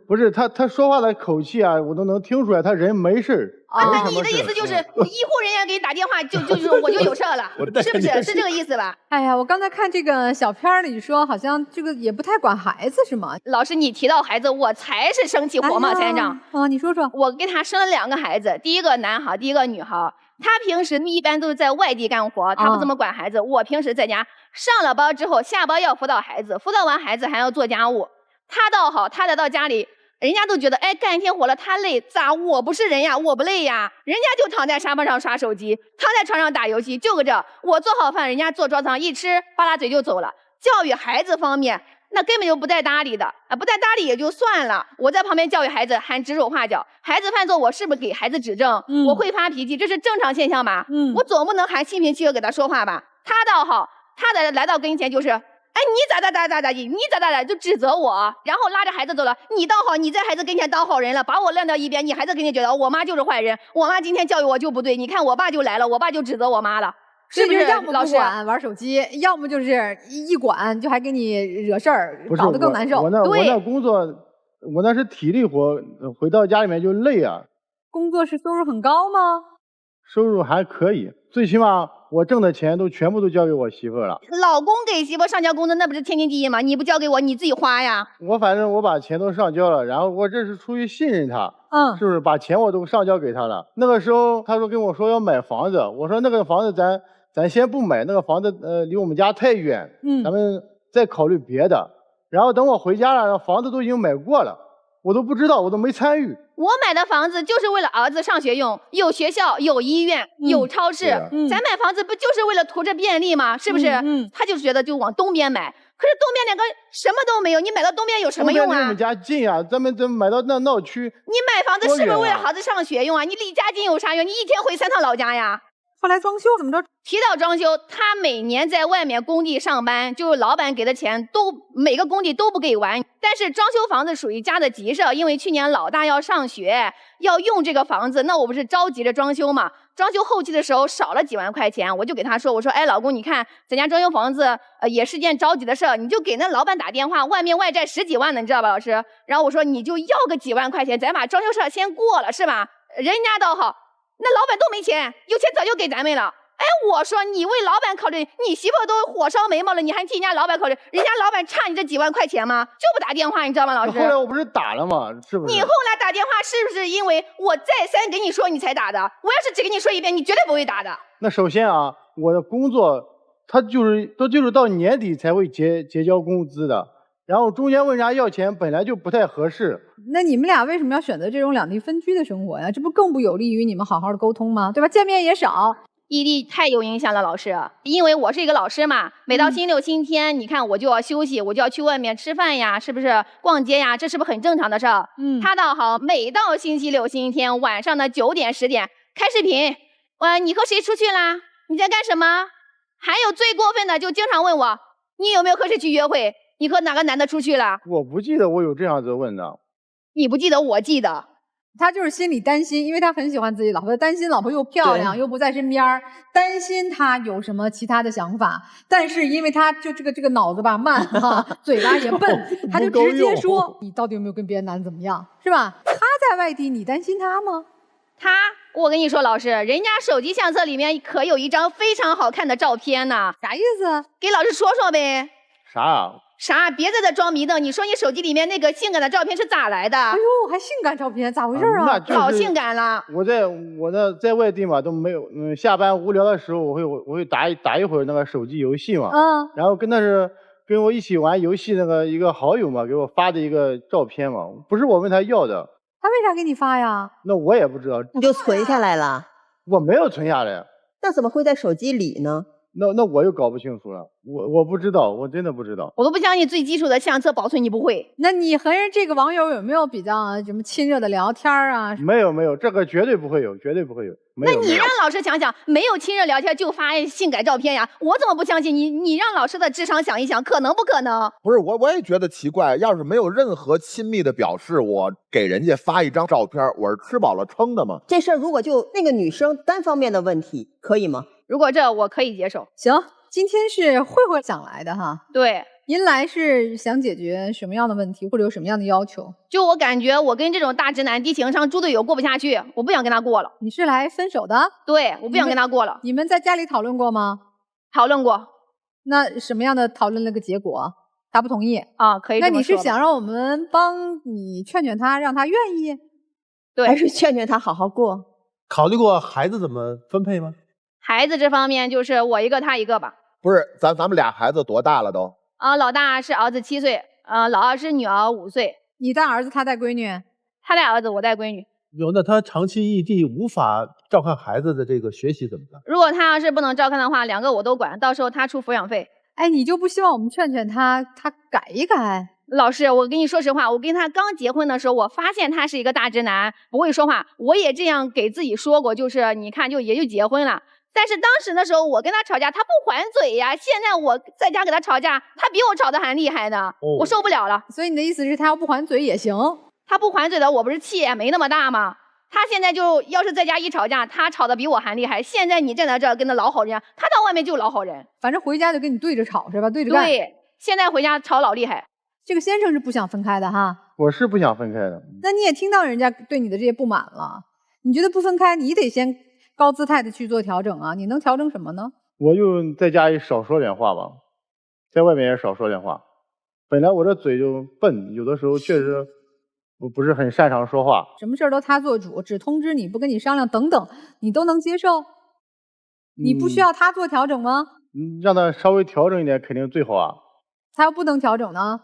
不是，他说话的口气啊，我都能听出来，他人没事儿。那你的意思就是医护人员给你打电话，就是我就有事儿了，是不是？是这个意思吧？哎呀，我刚才看这个小片里说，好像这个也不太管孩子是吗？老师，你提到孩子，我才是生气火冒三丈。你说说。我给他生了2个孩子，第一个男孩，第一个女孩。他平时一般都是在外地干活，他不怎么管孩子。我平时在家上了班之后，下班要辅导孩子，辅导完孩子还要做家务。他倒好，他来到家里。人家都觉得，哎，干一天活了他累，咋我不是人呀？我不累呀？人家就躺在沙发上刷手机，躺在床上打游戏，就搁这。我做好饭，人家坐桌子上一吃，扒拉嘴就走了。教育孩子方面，那根本就不带搭理的啊，不带搭理也就算了。我在旁边教育孩子，还指手画脚，孩子犯错，我是不是给孩子指正？我会发脾气，这是正常现象吧？我总不能还心平气和给他说话吧？他倒好，他来到跟前就是。哎，你咋就指责我，然后拉着孩子走了。你倒好，你在孩子跟前当好人了，把我晾到一边。你孩子肯定觉得我妈就是坏人，我妈今天教育我就不对。你看我爸就来了，我爸就指责我妈了，是不是？要么不管玩手机，要么就是一管就还给你惹事儿，搞得更难受。我那工作，我那是体力活，回到家里面就累啊。工作是收入很高吗？收入还可以，最起码我挣的钱全部都交给我媳妇了。老公给媳妇上交工资那不是天经地义吗？你不交给我，你自己花呀。反正我把钱都上交了，然后我这是出于信任他，是不是？把钱我都上交给他了。那个时候他跟我说要买房子，我说那个房子咱先不买，那个房子离我们家太远，咱们再考虑别的。然后等我回家了，房子都已经买过了，我都不知道，我都没参与。我买的房子就是为了儿子上学用，有学校，有医院，有超市。咱买房子不就是为了图着便利吗？是不是？他就是觉得就往东边买，可是东边连个什么都没有，你买到东边有什么用啊？东边离我们家近啊，咱们买到那闹区。你买房子是不是为了儿子上学用啊？你离家近有啥用？你一天回3趟老家呀。后来装修怎么着？提到装修，他每年在外面工地上班，就是老板给的钱每个工地都不给完。但是装修房子属于家的急事，因为去年老大要上学，要用这个房子，那我不是着急着装修嘛？装修后期的时候少了几万块钱，我就给他说，我说，哎，老公，你看咱家装修房子，也是件着急的事儿，你就给那老板打电话，外面外债10几万呢，你知道吧，老师？然后我说你就要个几万块钱，咱把装修事儿先过了，是吧？人家倒好。那老板都没钱，有钱早就给咱们了。哎，我说你为老板考虑，你媳妇都火烧眉毛了，你还替人家老板考虑？人家老板差你这几万块钱吗？就不打电话，你知道吗，老师？后来我不是打了吗？是不是？你后来打电话是不是因为我再三给你说你才打的？我要是只跟你说一遍，你绝对不会打的。那首先啊，我的工作他就是到年底才会结交工资的。然后中间问人家要钱，本来就不太合适。那你们俩为什么要选择这种两地分居的生活呀？这不更不有利于你们好好的沟通吗？对吧？见面也少。异地太有影响了，老师，因为我是一个老师嘛，每到星期六、星期天，你看我就要休息，我就要去外面吃饭呀，是不是逛街呀？这是不是很正常的事儿？他倒好，每到星期六、星期天晚上的9点、10点开视频，你和谁出去啦？你在干什么？还有最过分的，就经常问我，你有没有和谁去约会？你和哪个男的出去了？我不记得我有这样子问的。你不记得，我记得。他就是心里担心，因为他很喜欢自己老婆，担心老婆又漂亮又不在身边，担心他有什么其他的想法。但是因为他就这个脑子吧慢哈，嘴巴也笨，他就直接说你到底有没有跟别的男的怎么样，是吧？他在外地，你担心他吗？我跟你说，老师，人家手机相册里面可有一张非常好看的照片呢。啥意思？给老师说说呗。啥？别在这装迷瞪！你说你手机里面那个性感的照片是咋来的？哎呦，还性感照片，咋回事啊？老性感了。我在外地嘛都没有，下班无聊的时候我会打一会儿那个手机游戏嘛，然后跟我一起玩游戏那个一个好友嘛给我发的一个照片嘛，不是我问他要的。他为啥给你发呀？那我也不知道。你就存下来了？我没有存下来。那怎么会在手机里呢？那我又搞不清楚了，我不知道，我真的不知道。我都不相信最基础的相册保存你不会。那你和这个网友有没有比较什么亲热的聊天啊？没有，这个绝对不会有，绝对不会有。那你让老师想想，没有亲热聊天就发性感照片呀？我怎么不相信你？你让老师的智商想一想，可能不可能？不是我也觉得奇怪，要是没有任何亲密的表示，我给人家发一张照片，我是吃饱了撑的吗？这事儿如果就那个女生单方面的问题，可以吗？如果这我可以接受。行，今天是慧慧想来的哈。对，您来是想解决什么样的问题，或者有什么样的要求？就我感觉，我跟这种大直男、低情商猪队友过不下去，我不想跟他过了。你是来分手的？对，我不想跟他过了。你们在家里讨论过吗？讨论过。那什么样的讨论了个结果？他不同意啊？可以这么说。那你是想让我们帮你劝劝他，让他愿意？对，还是劝劝他好好过？考虑过孩子怎么分配吗？孩子这方面就是我一个他一个吧。不是，咱们俩孩子多大了都？老大是儿子7岁，老二是女儿5岁。你带儿子，他带闺女？他带儿子，我带闺女。那他长期异地，无法照看孩子的这个学习怎么办？如果他要是不能照看的话，2个我都管，到时候他出抚养费。哎，你就不希望我们劝劝他，他改一改？老师，我跟你说实话，我跟他刚结婚的时候，我发现他是一个大直男，不会说话，我也这样给自己说过，就是你看也就结婚了。但是当时的时候，我跟他吵架，他不还嘴呀。现在我在家给他吵架，他比我吵得还厉害呢，我受不了了。所以你的意思是他要不还嘴也行？他不还嘴的，我不是气也没那么大吗？他现在就要是在家一吵架，他吵得比我还厉害。现在你站在这儿跟他老好人，他到外面就老好人，反正回家就跟你对着吵是吧？对着干。对，现在回家吵老厉害。这个先生是不想分开的哈？我是不想分开的。那你也听到人家对你的这些不满了，你觉得不分开，你得先高姿态的去做调整啊！你能调整什么呢？我就在家里少说点话吧，在外面也少说点话。本来我这嘴就笨，有的时候确实我不是很擅长说话。什么事都他做主，只通知你不跟你商量等等，你都能接受？你不需要他做调整吗？让他稍微调整一点肯定最好啊。他要不能调整呢？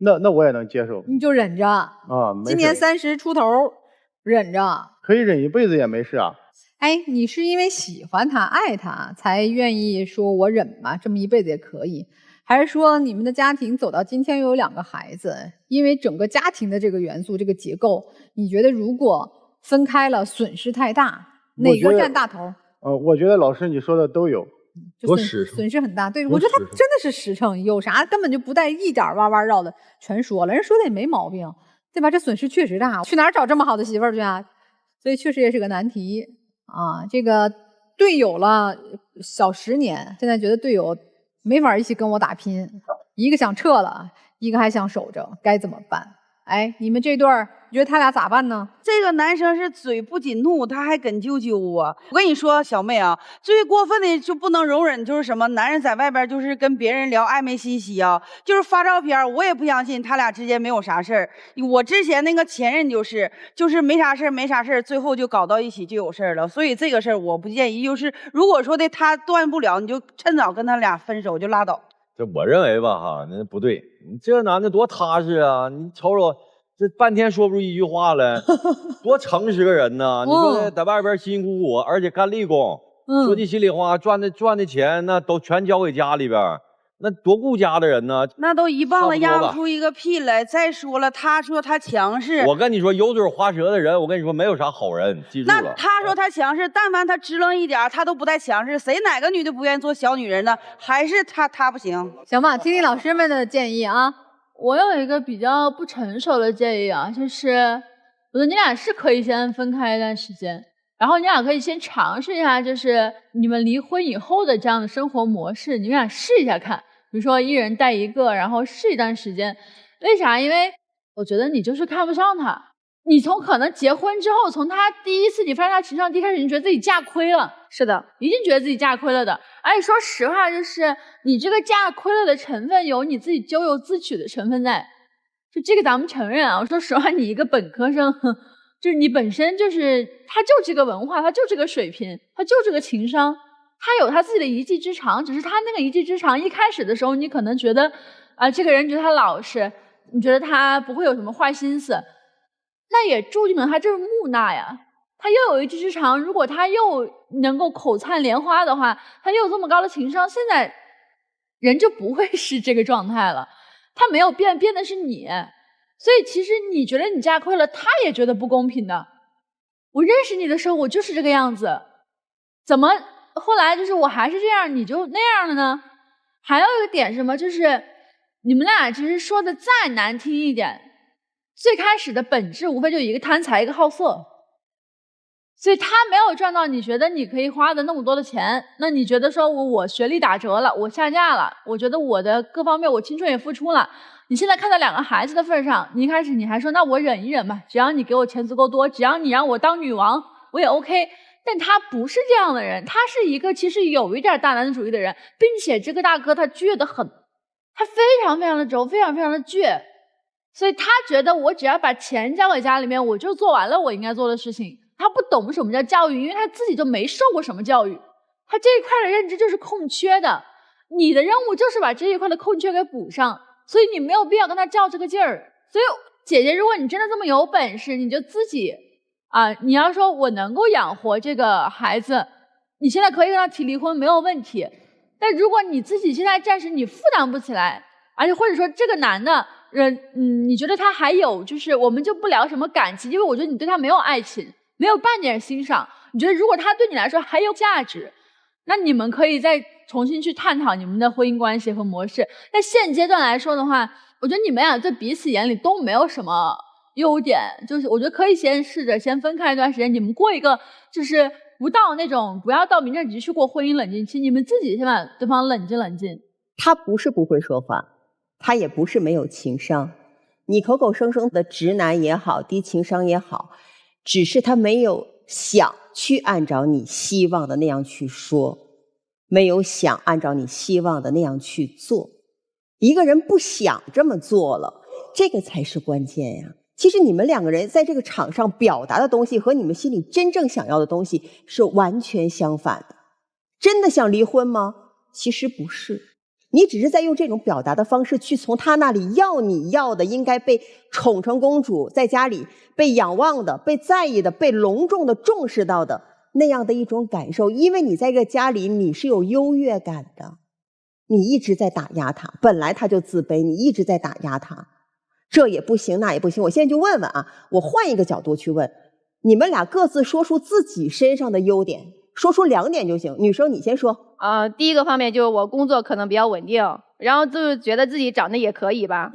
那我也能接受。你就忍着啊！今年30出头，忍着。可以忍一辈子也没事啊。哎，你是因为喜欢他、爱他，才愿意说我忍吧，这么一辈子也可以？还是说你们的家庭走到今天又有2个孩子，因为整个家庭的这个元素、这个结构，你觉得如果分开了损失太大，哪个占大头？我觉得老师你说的都有。就损失很大，对，我觉得他真的是实诚，有啥根本就不带一点弯弯绕的全说了，人说的也没毛病，对吧？这损失确实大，去哪儿找这么好的媳妇儿去啊？所以确实也是个难题啊。这个队友了小10年，现在觉得队友没法一起跟我打拼，一个想撤了，一个还想守着，该怎么办？哎，你们这对儿，你觉得他俩咋办呢？这个男生是嘴不仅怒，他还梗啾啾啊！我跟你说，小妹啊，最过分的就不能容忍就是什么，男人在外边就是跟别人聊暧昧信息啊，就是发照片，我也不相信他俩之间没有啥事儿。我之前那个前任就是没啥事儿，最后就搞到一起就有事儿了。所以这个事儿我不建议，就是如果说的他断不了，你就趁早跟他俩分手就拉倒。这我认为吧哈，那不对，你这男的多踏实啊！你瞅瞅，这半天说不出一句话来，多诚实个人呐！你说在外边辛辛苦苦，而且干力工，说句心里话，赚的钱那都全交给家里边。那多顾家的人呢？那都一棒子压不出一个屁来。再说了，他说他强势，我跟你说，油嘴滑舌的人，我跟你说没有啥好人，记住了。那他说他强势，但凡他支棱一点，他都不带强势。谁哪个女的不愿意做小女人呢？还是他不行？行吧，听听老师们的建议啊。我有一个比较不成熟的建议啊，就是我觉得你俩是可以先分开一段时间，然后你俩可以先尝试一下，就是你们离婚以后的这样的生活模式，你们俩试一下看。比如说一人带一个，然后试一段时间。为啥？因为我觉得你就是看不上他。你从可能结婚之后，从他第一次你发现他情商低开始，你觉得自己嫁亏了。是的，一定觉得自己嫁亏了的。而且说实话，就是你这个嫁亏了的成分有你自己咎由自取的成分在，就这个咱们承认啊。我说实话，你一个本科生，就是你本身就是他就这个文化，他就这个水平，他就这个情商。他有他自己的一技之长，只是他那个一技之长一开始的时候，你可能觉得这个人觉得他老实，你觉得他不会有什么坏心思，那也注定了他就是木讷呀。他又有一技之长，如果他又能够口灿莲花的话，他又有这么高的情商，现在人就不会是这个状态了。他没有变，变的是你。所以其实你觉得你嫁亏了，他也觉得不公平的。我认识你的时候，我就是这个样子，怎么后来就是我还是这样，你就那样了呢？还有一个点是什么？就是你们俩其实说的再难听一点，最开始的本质无非就一个贪财，一个好色。所以他没有赚到你觉得你可以花的那么多的钱，那你觉得说我学历打折了，我下嫁了，我觉得我的各方面我青春也付出了，你现在看到2个孩子的份上，你一开始你还说那我忍一忍吧，只要你给我钱足够多，只要你让我当女王，我也 OK。但他不是这样的人，他是一个其实有一点大男子主义的人，并且这个大哥他倔得很，他非常非常的轴，非常非常的倔，所以他觉得我只要把钱交给家里面，我就做完了我应该做的事情。他不懂什么叫教育，因为他自己就没受过什么教育，他这一块的认知就是空缺的，你的任务就是把这一块的空缺给补上，所以你没有必要跟他较这个劲儿。所以姐姐，如果你真的这么有本事，你就自己你要说我能够养活这个孩子，你现在可以跟他提离婚没有问题。但如果你自己现在暂时你负担不起来，而且或者说这个男的你觉得他还有就是我们就不聊什么感情，因为我觉得你对他没有爱情，没有半点欣赏，你觉得如果他对你来说还有价值，那你们可以再重新去探讨你们的婚姻关系和模式。但现阶段来说的话，我觉得你们俩在彼此眼里都没有什么优点，就是我觉得可以先试着先分开一段时间，你们过一个就是不要到民政局去过婚姻冷静期，你们自己先把对方冷静冷静。他不是不会说话，他也不是没有情商，你口口声声的直男也好，低情商也好，只是他没有想去按照你希望的那样去说，没有想按照你希望的那样去做。一个人不想这么做了，这个才是关键呀。其实你们2个人在这个场上表达的东西和你们心里真正想要的东西是完全相反的。真的想离婚吗？其实不是，你只是在用这种表达的方式去从他那里要你要的应该被宠成公主，在家里被仰望的，被在意的，被隆重的重视到的那样的一种感受。因为你在这个家里你是有优越感的，你一直在打压他，本来他就自卑，你一直在打压他，这也不行那也不行。我现在就问问我换一个角度去问，你们俩各自说出自己身上的优点，说出2点就行。女生你先说。第一个方面就是我工作可能比较稳定，然后就觉得自己长得也可以吧。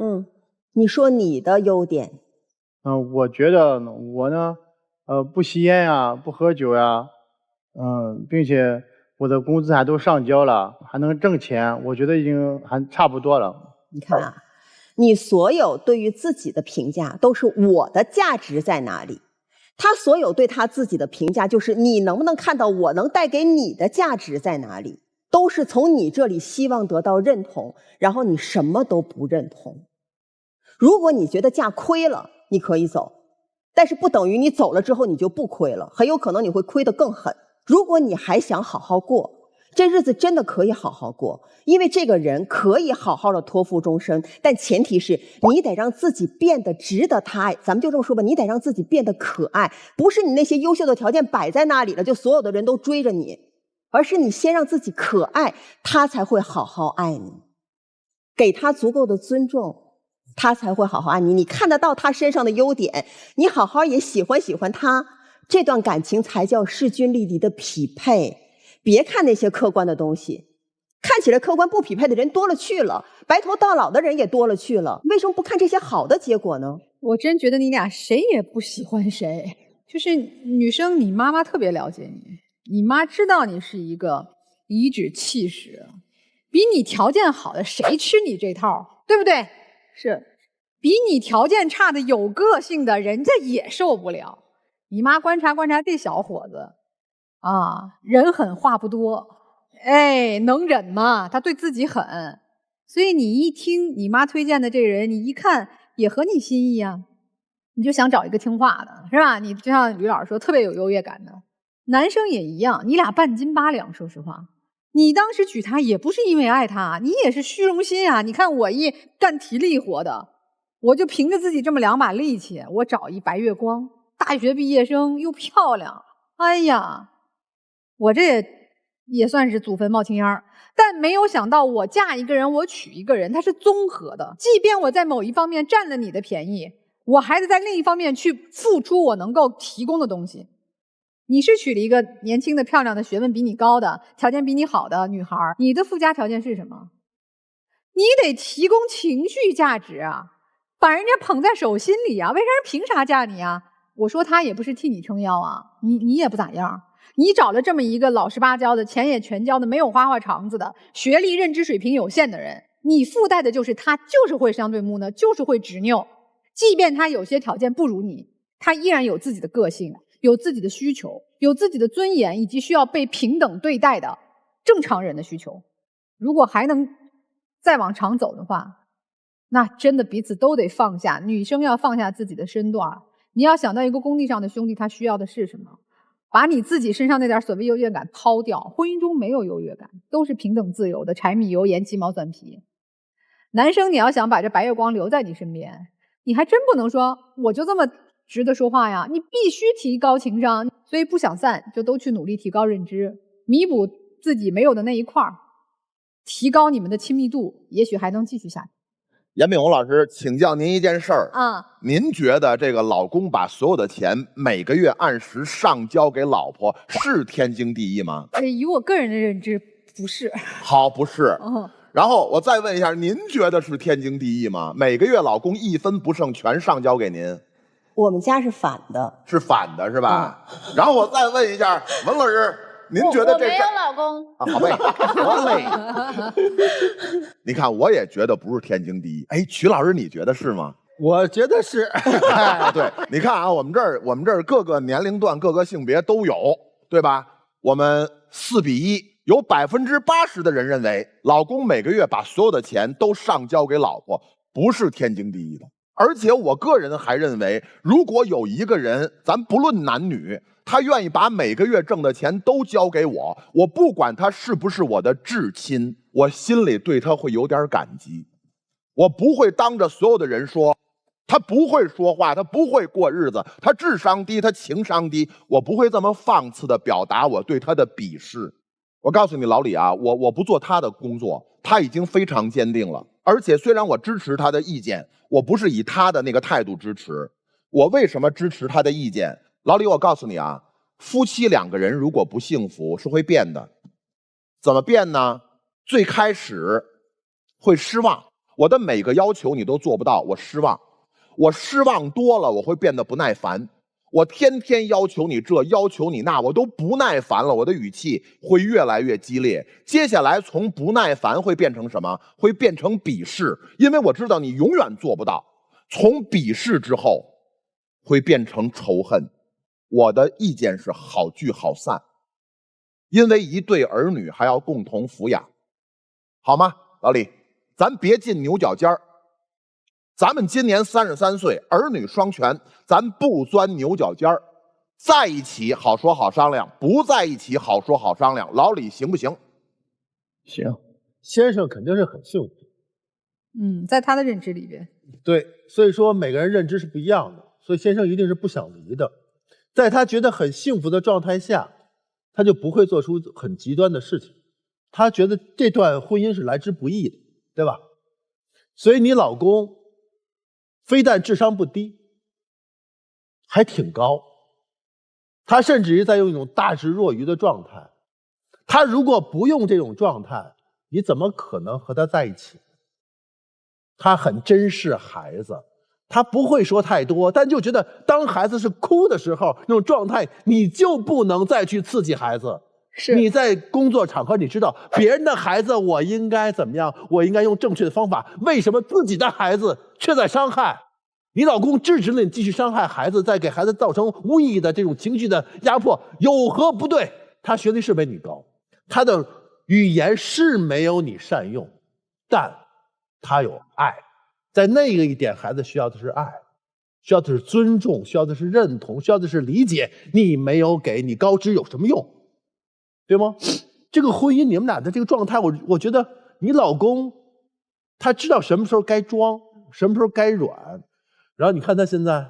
你说你的优点。我觉得我呢，不吸烟呀，不喝酒呀，并且我的工资还都上交了，还能挣钱，我觉得已经还差不多了。你看你所有对于自己的评价都是我的价值在哪里，他所有对他自己的评价就是你能不能看到我能带给你的价值在哪里，都是从你这里希望得到认同，然后你什么都不认同。如果你觉得嫁亏了，你可以走，但是不等于你走了之后你就不亏了，很有可能你会亏得更狠。如果你还想好好过，这日子真的可以好好过，因为这个人可以好好的托付终身，但前提是你得让自己变得值得他爱。咱们就这么说吧，你得让自己变得可爱，不是你那些优秀的条件摆在那里了，就所有的人都追着你，而是你先让自己可爱，他才会好好爱你，给他足够的尊重，他才会好好爱你。你看得到他身上的优点，你好好也喜欢他，这段感情才叫势均力敌的匹配。别看那些客观的东西，看起来客观不匹配的人多了去了，白头到老的人也多了去了，为什么不看这些好的结果呢？我真觉得你俩谁也不喜欢谁，就是女生，你妈妈特别了解你，你妈知道你是一个颐指气使，比你条件好的谁吃你这套，对不对？是，比你条件差的有个性的人家也受不了。你妈观察这小伙子啊，人狠话不多，哎，能忍吗？他对自己狠，所以你一听你妈推荐的这人，你一看也合你心意啊，你就想找一个听话的，是吧？你就像吕老师说，特别有优越感的。男生也一样，你俩半斤八两，说实话，你当时娶她也不是因为爱她，你也是虚荣心啊。你看我一干体力活的，我就凭着自己这么2把力气，我找一白月光，大学毕业生又漂亮，哎呀，我这也算是祖坟冒青烟儿。但没有想到我嫁一个人，我娶一个人，它是综合的。即便我在某一方面占了你的便宜，我还得在另一方面去付出我能够提供的东西。你是娶了一个年轻的、漂亮的、学问比你高的、条件比你好的女孩，你的附加条件是什么？你得提供情绪价值啊，把人家捧在手心里啊，为啥人凭啥嫁你啊？我说他也不是替你撑腰啊，你也不咋样。你找了这么一个老实巴交的、钱也全交的、没有花花肠子的、学历认知水平有限的人，你附带的就是他就是会相对木讷，就是会执拗。即便他有些条件不如你，他依然有自己的个性，有自己的需求，有自己的尊严，以及需要被平等对待的正常人的需求。如果还能再往长走的话，那真的彼此都得放下。女生要放下自己的身段，你要想到一个工地上的兄弟他需要的是什么，把你自己身上那点所谓优越感抛掉。婚姻中没有优越感，都是平等自由的柴米油盐鸡毛蒜皮。男生你要想把这白月光留在你身边，你还真不能说我就这么直的说话呀，你必须提高情商。所以不想散就都去努力提高认知，弥补自己没有的那一块，提高你们的亲密度，也许还能继续下去。严炳宏老师，请教您一件事儿啊，您觉得这个老公把所有的钱每个月按时上交给老婆是天经地义吗？以我个人的认知，不是。好，不是。然后我再问一下，您觉得是天经地义吗？每个月老公1分不剩全上交给您？我们家是反的。是反的，是吧？然后我再问一下文老师，您觉得这我没有老公啊？好嘞，好嘞。你看，我也觉得不是天经地义。哎，曲老师，你觉得是吗？我觉得是。哎，对，你看啊，我们这儿各个年龄段、各个性别都有，对吧？我们4比1，有80%的人认为，老公每个月把所有的钱都上交给老婆，不是天经地义的。而且我个人还认为，如果有一个人，咱不论男女，他愿意把每个月挣的钱都交给我，我不管他是不是我的至亲，我心里对他会有点感激。我不会当着所有的人说他不会说话，他不会过日子，他智商低，他情商低，我不会这么放肆的表达我对他的鄙视。我告诉你老李啊，我不做他的工作，他已经非常坚定了。而且虽然我支持他的意见，我不是以他的那个态度支持。我为什么支持他的意见？老李，我告诉你啊，夫妻2个人如果不幸福是会变的。怎么变呢？最开始会失望，我的每个要求你都做不到，我失望。我失望多了，我会变得不耐烦。我天天要求你这，要求你那，我都不耐烦了，我的语气会越来越激烈。接下来从不耐烦会变成什么？会变成鄙视，因为我知道你永远做不到。从鄙视之后会变成仇恨。我的意见是好聚好散，因为一对儿女还要共同抚养，好吗？老李，咱别进牛角尖儿。咱们今年33岁，儿女双全，咱不钻牛角尖儿，在一起好说好商量，不在一起好说好商量。老李行不行？行，先生肯定是很幸福。在他的认知里边，对，所以说每个人认知是不一样的，所以先生一定是不想离的。在他觉得很幸福的状态下，他就不会做出很极端的事情。他觉得这段婚姻是来之不易的，对吧？所以你老公非但智商不低，还挺高。他甚至于在用一种大智若愚的状态。他如果不用这种状态，你怎么可能和他在一起？他很珍视孩子，他不会说太多，但就觉得当孩子是哭的时候，那种状态你就不能再去刺激孩子。是你在工作场合，你知道别人的孩子我应该怎么样，我应该用正确的方法，为什么自己的孩子却在伤害？你老公制止了你继续伤害孩子，再给孩子造成无意义的这种情绪的压迫，有何不对？他学历是比你高，他的语言是没有你善用，但他有爱。在那个一点，孩子需要的是爱，需要的是尊重，需要的是认同，需要的是理解。你没有给，你高知有什么用？对吗？这个婚姻你们俩的这个状态，我觉得你老公他知道什么时候该装，什么时候该软。然后你看他现在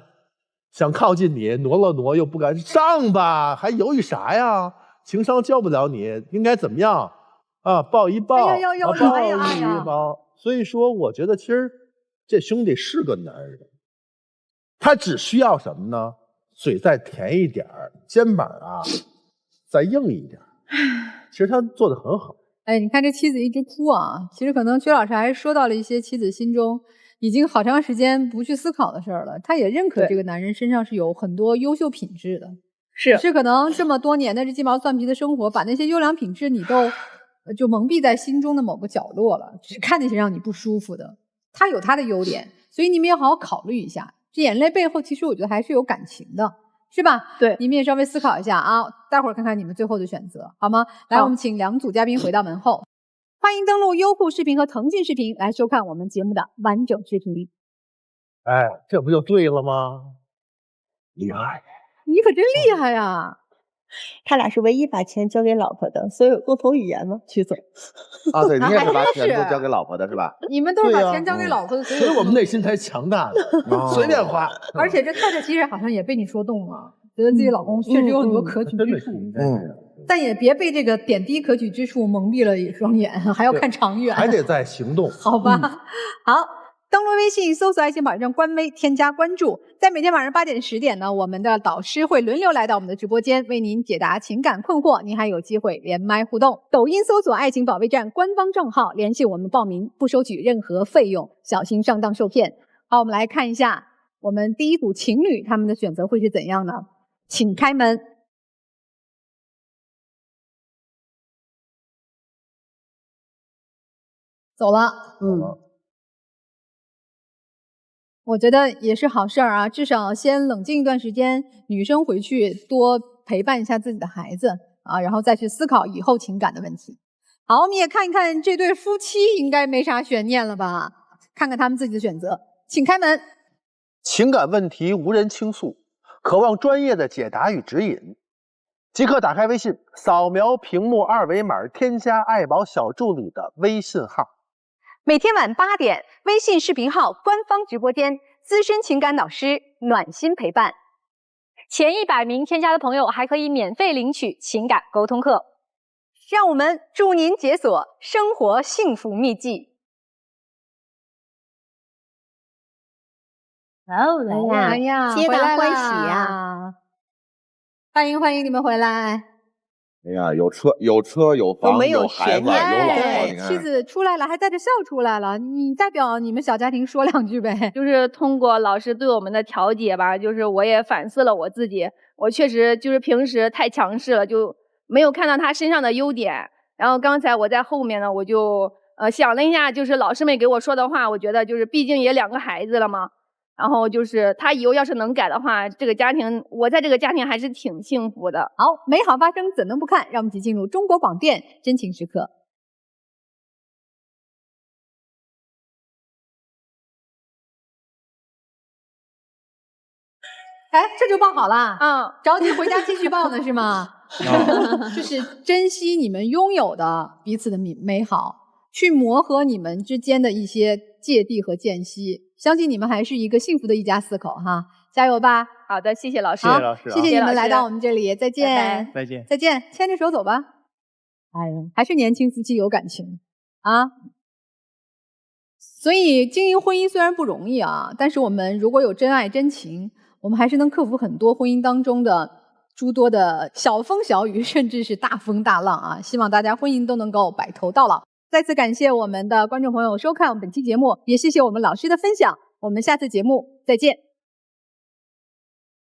想靠近你，挪了挪又不敢上吧，还犹豫啥呀？情商教不了你，应该怎么样啊？抱一抱，抱一抱。所以说，我觉得其实这兄弟是个男人，他只需要什么呢？嘴再甜一点，肩膀啊再硬一点。其实他做得很好。哎，你看这妻子一直哭啊，其实可能薛老师还是说到了一些妻子心中已经好长时间不去思考的事儿了。他也认可这个男人身上是有很多优秀品质的，只是可能这么多年的这鸡毛蒜皮的生活，把那些优良品质你都就蒙蔽在心中的某个角落了，只看那些让你不舒服的。他有他的优点，所以你们也好好考虑一下，这眼泪背后其实我觉得还是有感情的。是吧？对，你们也稍微思考一下啊，待会儿看看你们最后的选择，好吗？来，我们请两组嘉宾回到门后。欢迎登录优酷视频和腾讯视频来收看我们节目的完整视频。哎，这不就对了吗？厉害！你可真厉害呀！他俩是唯一把钱交给老婆的，所以有共同语言吗？曲总啊，对，你也是把钱都交给老婆的是吧？你们都是把钱交给老婆的，所以我们内心才强大的，随便花。而且这太太其实好像也被你说动了，觉得自己老公确实有很多可取之处。但也别被这个点滴可取之处蒙蔽了双眼，还要看长远，还得在行动。好吧，好。登录微信，搜索“爱情保证”官微，添加关注。在每天晚上8点10点呢，我们的导师会轮流来到我们的直播间，为您解答情感困惑。您还有机会连麦互动。抖音搜索“爱情保卫战”官方账号，联系我们报名，不收取任何费用，小心上当受骗。好，我们来看一下我们第一组情侣他们的选择会是怎样呢？请开门。走了，我觉得也是好事儿啊，至少先冷静一段时间，女生回去多陪伴一下自己的孩子啊，然后再去思考以后情感的问题。好，我们也看一看这对夫妻，应该没啥悬念了吧？看看他们自己的选择，请开门。情感问题无人倾诉，渴望专业的解答与指引，即刻打开微信，扫描屏幕二维码，添加爱宝小助理的微信号。每天晚8点，微信视频号官方直播间，资深情感导师暖心陪伴。前100名添加的朋友还可以免费领取情感沟通课。让我们祝您解锁生活幸福秘籍。来呀，皆大欢喜呀！欢迎你们回来。哎呀，有车有房有孩子有老婆，你看妻子出来了，还带着笑出来了。你代表你们小家庭说2句呗。就是通过老师对我们的调解吧，就是我也反思了我自己，我确实就是平时太强势了，就没有看到他身上的优点。然后刚才我在后面呢，我就想了一下，就是老师们给我说的话，我觉得就是毕竟也2个孩子了嘛。然后就是他以后要是能改的话，这个家庭，我在这个家庭还是挺幸福的。好，美好发生怎能不看？让我们一起进入中国广电真情时刻。哎，这就报好了？着急回家继续报呢是吗？就是珍惜你们拥有的彼此的美好，去磨合你们之间的一些芥蒂和间隙。相信你们还是一个幸福的一家4口哈，加油吧！好的，谢谢老师，谢谢老师，谢谢你们来到我们这里，再见，拜拜再见，再见，牵着手走吧。哎呀，还是年轻夫妻有感情啊。所以经营婚姻虽然不容易啊，但是我们如果有真爱真情，我们还是能克服很多婚姻当中的诸多的小风小雨，甚至是大风大浪啊！希望大家婚姻都能够白头到老。再次感谢我们的观众朋友收看我们本期节目，也谢谢我们老师的分享。我们下次节目再见。